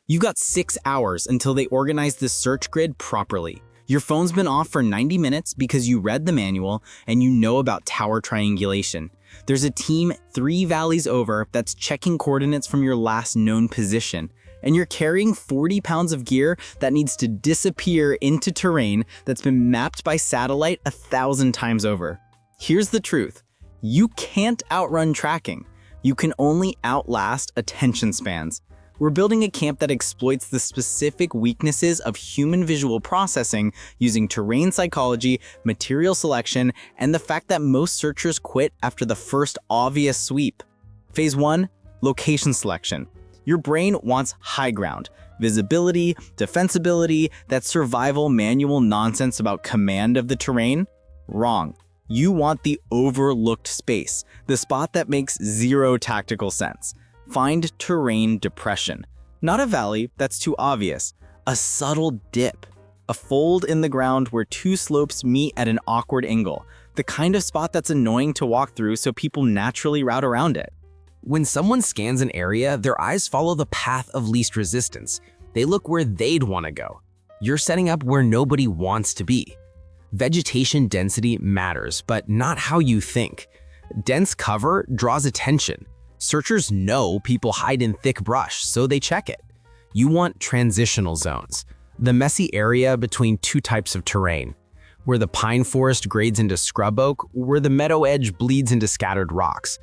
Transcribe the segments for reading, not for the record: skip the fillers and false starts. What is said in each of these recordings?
You've got 6 hours until they organize the search grid properly. Your phone's been off for 90 minutes because you read the manual and you know about tower triangulation. There's a team 3 valleys over that's checking coordinates from your last known position. And you're carrying 40 pounds of gear that needs to disappear into terrain that's been mapped by satellite 1,000 times over. Here's the truth. You can't outrun tracking. You can only outlast attention spans. We're building a camp that exploits the specific weaknesses of human visual processing using terrain psychology, material selection, and the fact that most searchers quit after the first obvious sweep. Phase 1, location selection. Your brain wants high ground, visibility, defensibility, that survival manual nonsense about command of the terrain. Wrong. You want the overlooked space, the spot that makes zero tactical sense. Find terrain depression. Not a valley that's too obvious, a subtle dip. A fold in the ground where 2 slopes meet at an awkward angle. The kind of spot that's annoying to walk through so people naturally route around it. When someone scans an area, their eyes follow the path of least resistance. They look where they'd want to go. You're setting up where nobody wants to be. Vegetation density matters, but not how you think. Dense cover draws attention. Searchers know people hide in thick brush, so they check it. You want transitional zones, the messy area between 2 types of terrain, where the pine forest grades into scrub oak, where the meadow edge bleeds into scattered rocks.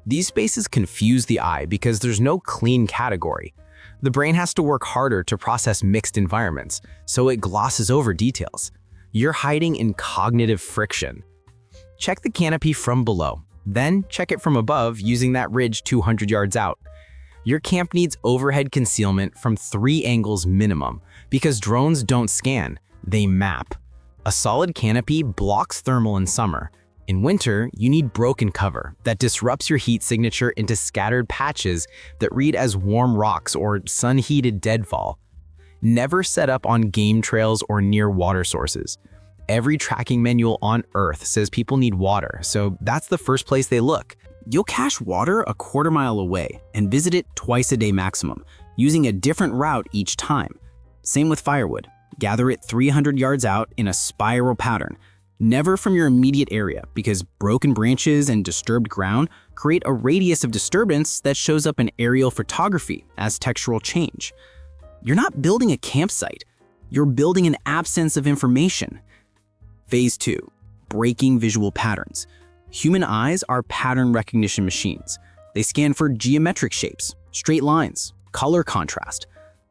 These spaces confuse the eye because there's no clean category. The brain has to work harder to process mixed environments, so it glosses over details. You're hiding in cognitive friction. Check the canopy from below. Then check it from above using that ridge 200 yards out. Your camp needs overhead concealment from 3 angles minimum because drones don't scan, they map. A solid canopy blocks thermal in summer. In winter, you need broken cover that disrupts your heat signature into scattered patches that read as warm rocks or sun-heated deadfall. Never set up on game trails or near water sources. Every tracking manual on Earth says people need water, so that's the first place they look. You'll cache water a quarter mile away and visit it twice a day maximum, using a different route each time. Same with firewood. Gather it 300 yards out in a spiral pattern. Never from your immediate area, because broken branches and disturbed ground create a radius of disturbance that shows up in aerial photography as textural change. You're not building a campsite. You're building an absence of information. Phase 2, breaking visual patterns. Human eyes are pattern recognition machines. They scan for geometric shapes, straight lines, color contrast.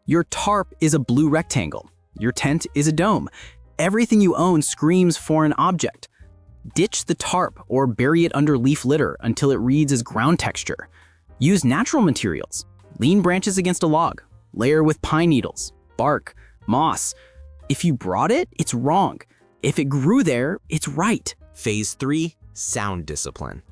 Your tarp is a blue rectangle. Your tent is a dome. Everything you own screams foreign object. Ditch the tarp or bury it under leaf litter until it reads as ground texture. Use natural materials. Lean branches against a log. Layer with pine needles, bark, moss. If you brought it, it's wrong. If it grew there, it's right. Phase 3, sound discipline.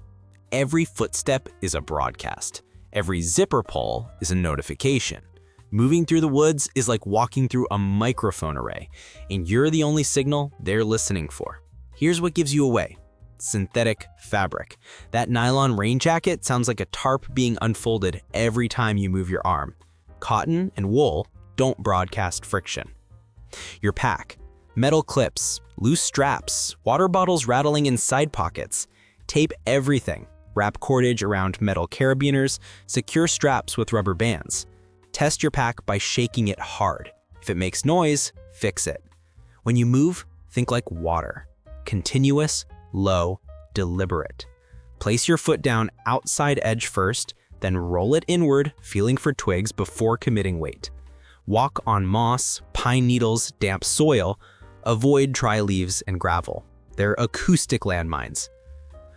Every footstep is a broadcast. Every zipper pull is a notification. Moving through the woods is like walking through a microphone array, and you're the only signal they're listening for. Here's what gives you away. Synthetic fabric. That nylon rain jacket sounds like a tarp being unfolded every time you move your arm. Cotton and wool don't broadcast friction. Your pack. Metal clips, loose straps, water bottles rattling in side pockets. Tape everything. Wrap cordage around metal carabiners, secure straps with rubber bands. Test your pack by shaking it hard. If it makes noise, fix it. When you move, think like water. Continuous, low, deliberate. Place your foot down outside edge first, then roll it inward, feeling for twigs before committing weight. Walk on moss, pine needles, damp soil. Avoid dry leaves and gravel. They're acoustic landmines.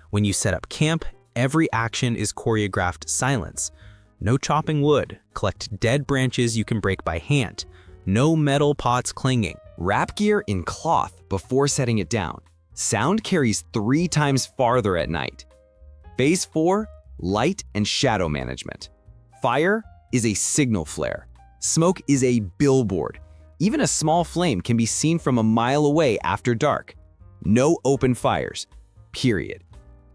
When you set up camp, every action is choreographed silence. No chopping wood. Collect dead branches you can break by hand. No metal pots clinging. Wrap gear in cloth before setting it down. Sound carries 3 times farther at night. Phase 4, light and shadow management. Fire is a signal flare. Smoke is a billboard. Even a small flame can be seen from a mile away after dark. No open fires, period.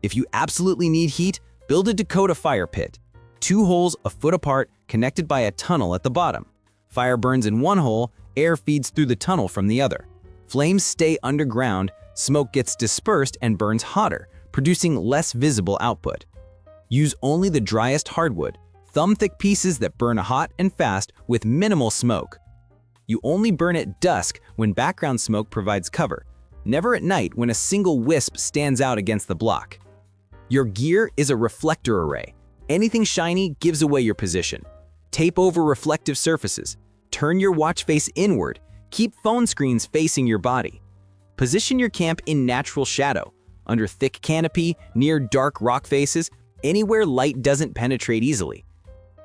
If you absolutely need heat, build a Dakota fire pit. 2 holes a foot apart, connected by a tunnel at the bottom. Fire burns in one hole, air feeds through the tunnel from the other. Flames stay underground, smoke gets dispersed and burns hotter, producing less visible output. Use only the driest hardwood, thumb-thick pieces that burn hot and fast with minimal smoke. You only burn at dusk when background smoke provides cover, never at night when a single wisp stands out against the block. Your gear is a reflector array. Anything shiny gives away your position. Tape over reflective surfaces. Turn your watch face inward. Keep phone screens facing your body. Position your camp in natural shadow, under thick canopy, near dark rock faces, anywhere light doesn't penetrate easily.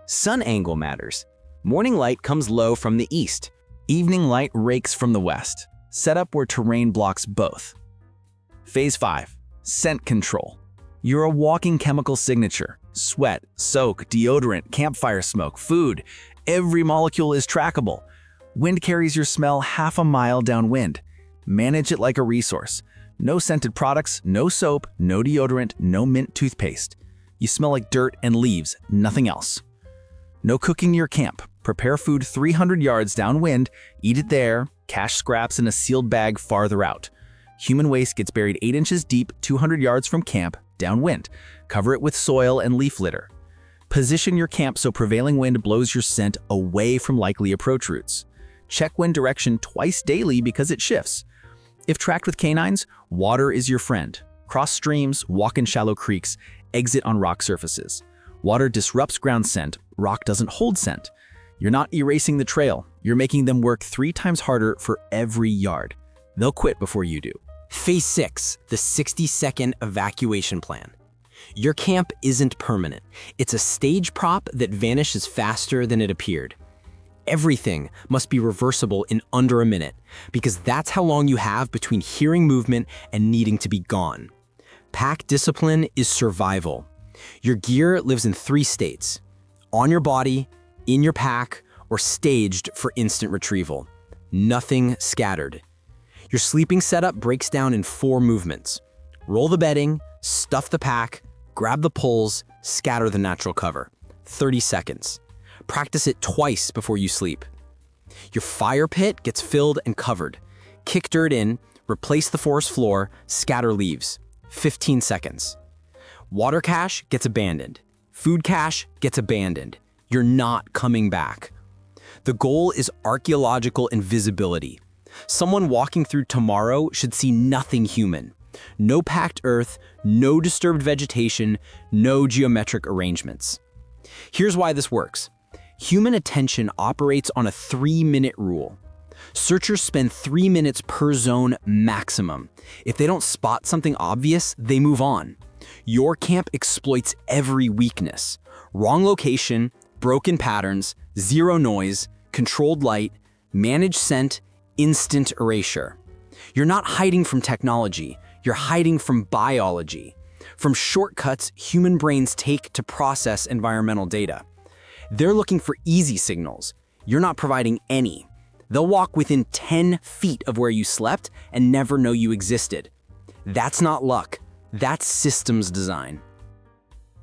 Sun angle matters. Morning light comes low from the east. Evening light rakes from the west. Set up where terrain blocks both. Phase 5. Scent control. You're a walking chemical signature. Sweat, soak, deodorant, campfire smoke, food. Every molecule is trackable. Wind carries your smell half a mile downwind. Manage it like a resource. No scented products, no soap, no deodorant, no mint toothpaste. You smell like dirt and leaves, nothing else. No cooking near camp. Prepare food 300 yards downwind, eat it there, cache scraps in a sealed bag farther out. Human waste gets buried 8 inches deep, 200 yards from camp, downwind. Cover it with soil and leaf litter. Position your camp so prevailing wind blows your scent away from likely approach routes. Check wind direction twice daily because it shifts. If tracked with canines, water is your friend. Cross streams, walk in shallow creeks, exit on rock surfaces. Water disrupts ground scent, rock doesn't hold scent. You're not erasing the trail, you're making them work 3 times harder for every yard. They'll quit before you do. Phase 6, the 60-second evacuation plan. Your camp isn't permanent. It's a stage prop that vanishes faster than it appeared. Everything must be reversible in under a minute, because that's how long you have between hearing movement and needing to be gone. Pack discipline is survival. Your gear lives in 3 states: on your body, in your pack, or staged for instant retrieval. Nothing scattered. Your sleeping setup breaks down in 4 movements. Roll the bedding, stuff the pack, grab the poles, scatter the natural cover. 30 seconds. Practice it twice before you sleep. Your fire pit gets filled and covered. Kick dirt in, replace the forest floor, scatter leaves. 15 seconds. Water cache gets abandoned. Food cache gets abandoned. You're not coming back. The goal is archaeological invisibility. Someone walking through tomorrow should see nothing human. No packed earth, no disturbed vegetation, no geometric arrangements. Here's why this works. Human attention operates on a 3-minute rule. Searchers spend 3 minutes per zone maximum. If they don't spot something obvious, they move on. Your camp exploits every weakness. Wrong location, broken patterns, zero noise, controlled light, managed scent, instant erasure. You're not hiding from technology, you're hiding from biology, from shortcuts human brains take to process environmental data. They're looking for easy signals. You're not providing any. They'll walk within 10 feet of where you slept and never know you existed. That's not luck, that's systems design.